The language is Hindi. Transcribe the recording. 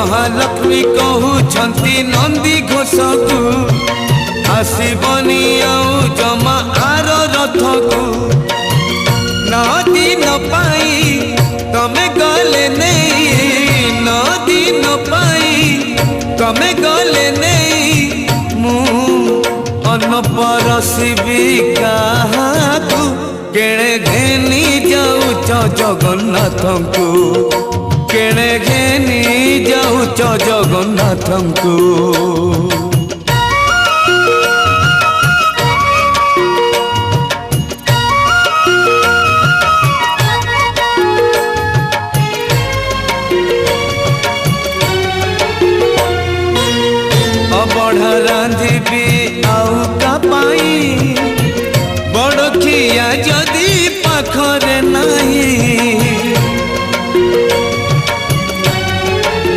महालक्ष्मी कहूछंती नंदी घोष को आसबनी आउ जमा आर रथ को न दिन पाई तमे गले नहीं न दिन पाई तमे गले नहीं मु अन्न परसिबी काहाकू केणे घेनी जाऊच जगन्नाथ को केणे घेनी जाऊच जगन्नाथ को।